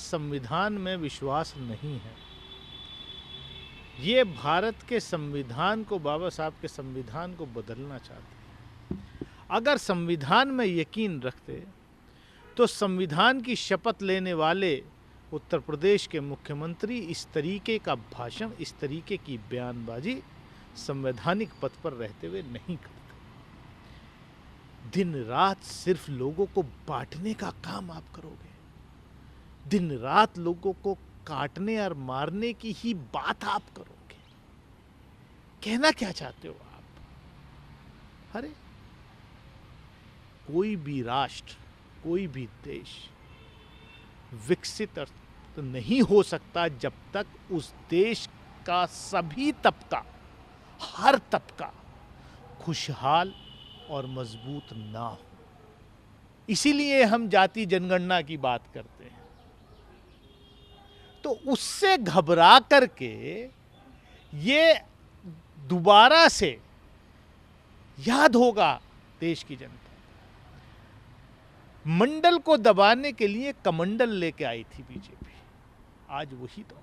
संविधान में विश्वास नहीं है। ये भारत के संविधान को, बाबा साहब के संविधान को बदलना चाहते हैं। अगर संविधान में यकीन रखते तो संविधान की शपथ लेने वाले उत्तर प्रदेश के मुख्यमंत्री इस तरीके का भाषण, इस तरीके की बयानबाजी संवैधानिक पद पर रहते हुए नहीं करते। दिन रात सिर्फ लोगों को बांटने का काम आप करोगे, दिन रात लोगों को काटने और मारने की ही बात आप करोगे। कहना क्या चाहते हो आप? अरे कोई भी राष्ट्र, कोई भी देश विकसित तो नहीं हो सकता जब तक उस देश का सभी तबका, हर तबका खुशहाल और मजबूत ना हो। इसीलिए हम जाति जनगणना की बात करते हैं। तो उससे घबरा करके ये दोबारा से याद होगा देश की जनता, मंडल को दबाने के लिए कमंडल लेके आई थी बीजेपी, आज वही तो।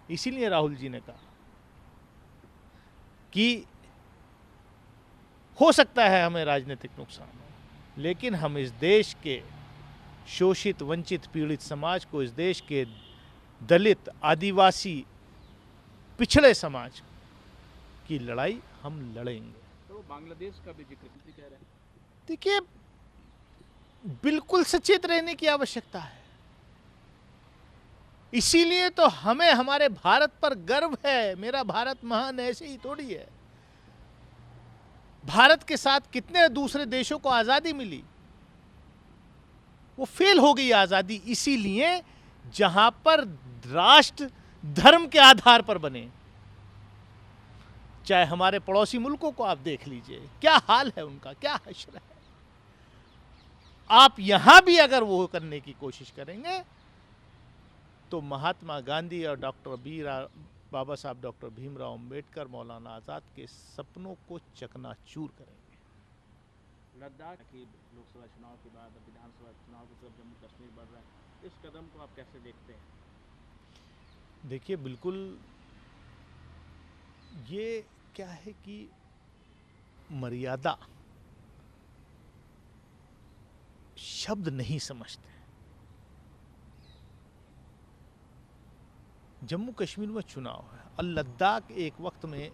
इसीलिए राहुल जी ने कहा कि हो सकता है हमें राजनीतिक नुकसान हो, लेकिन हम इस देश के शोषित, वंचित, पीड़ित समाज को, इस देश के दलित, आदिवासी, पिछड़े समाज की लड़ाई हम लड़ेंगे। तो बांग्लादेश का भी जिक्र कह रहे हैं। देखिए, बिल्कुल सचेत रहने की आवश्यकता है। इसीलिए तो हमें हमारे भारत पर गर्व है। मेरा भारत महान ऐसे ही थोड़ी है। भारत के साथ कितने दूसरे देशों को आजादी मिली, वो फेल हो गई आजादी। इसीलिए जहां पर राष्ट्र धर्म के आधार पर बने, चाहे हमारे पड़ोसी मुल्कों को आप देख लीजिए, क्या हाल है उनका, क्या हश्र है। आप यहां भी अगर वो करने की कोशिश करेंगे तो महात्मा गांधी और बाबा साहब डॉक्टर भीमराव अंबेडकर, मौलाना आजाद के सपनों को चकनाचूर करेंगे। लद्दाख की लोकसभा चुनाव के बाद विधानसभा चुनाव की तरफ जम्मू कश्मीर बढ़ रहा है, इस कदम को आप कैसे देखते हैं? देखिए, बिल्कुल ये क्या है कि मर्यादा शब्द नहीं समझते। जम्मू कश्मीर में चुनाव है और लद्दाख एक वक्त में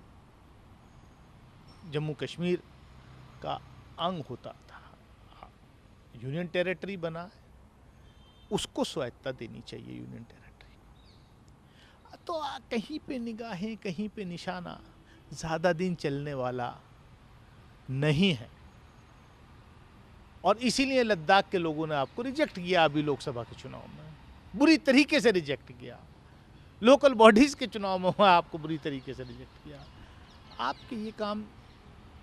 जम्मू कश्मीर का अंग होता था, यूनियन टेरिटरी बना है, उसको स्वायत्ता देनी चाहिए यूनियन टेरिटरी। तो कहीं पे निगाहें, कहीं पे निशाना ज़्यादा दिन चलने वाला नहीं है। और इसीलिए लद्दाख के लोगों ने आपको रिजेक्ट किया। अभी लोकसभा के चुनाव में बुरी तरीके से रिजेक्ट किया, लोकल बॉडीज के चुनाव में आपको बुरी तरीके से रिजेक्ट किया। आपके ये काम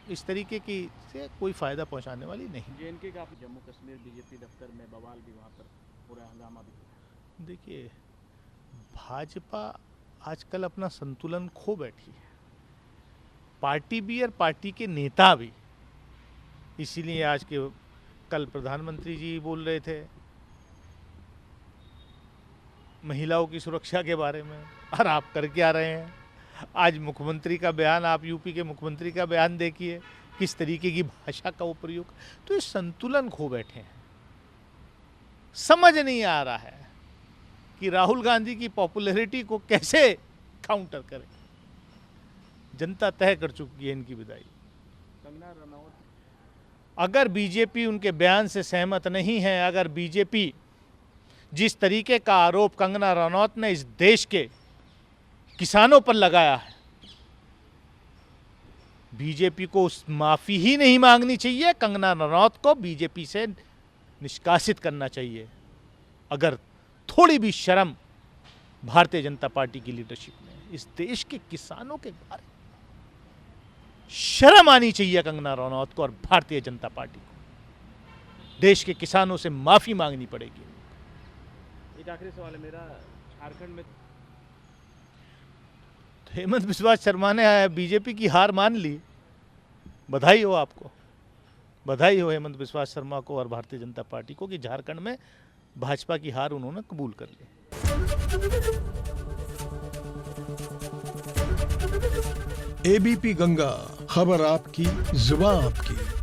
इस तरीके की से कोई फायदा पहुंचाने वाली नहीं। जेएनके का जम्मू कश्मीर बीजेपी दफ्तर में बवाल भी, वहाँ पर पूरा हंगामा भी। देखिए, भाजपा आजकल अपना संतुलन खो बैठी है, पार्टी भी और पार्टी के नेता भी। इसीलिए आज के कल प्रधानमंत्री जी बोल रहे थे महिलाओं की सुरक्षा के बारे में, और आप कर क्या रहे हैं? आज मुख्यमंत्री का बयान, आप यूपी के मुख्यमंत्री का बयान देखिए, किस तरीके की भाषा का वो प्रयोग। तो ये संतुलन खो बैठे हैं। समझ नहीं आ रहा है कि राहुल गांधी की पॉपुलैरिटी को कैसे काउंटर करें। जनता तय कर चुकी है इनकी विदाई। कंगना रनौत, अगर बीजेपी उनके बयान से सहमत नहीं है, अगर बीजेपी जिस तरीके का आरोप कंगना रनौत ने इस देश के किसानों पर लगाया है, बीजेपी को उस माफी ही नहीं मांगनी चाहिए। कंगना रनौत को बीजेपी से निष्कासित करना चाहिए। अगर थोड़ी भी शर्म भारतीय जनता पार्टी की लीडरशिप में, इस देश के किसानों के बारे में शर्म आनी चाहिए कंगना रनौत को और भारतीय जनता पार्टी को। देश के किसानों से माफी मांगनी पड़ेगी। एक आखिरी सवाल है मेरा, झारखंड में हेमंत बिस्वा शर्मा ने बीजेपी की हार मान ली। बधाई हो आपको, बधाई हो हेमंत बिस्वा शर्मा को और भारतीय जनता पार्टी को कि झारखंड में भाजपा की हार उन्होंने कबूल कर ली। एबीपी गंगा, खबर आपकी, जुबान आपकी।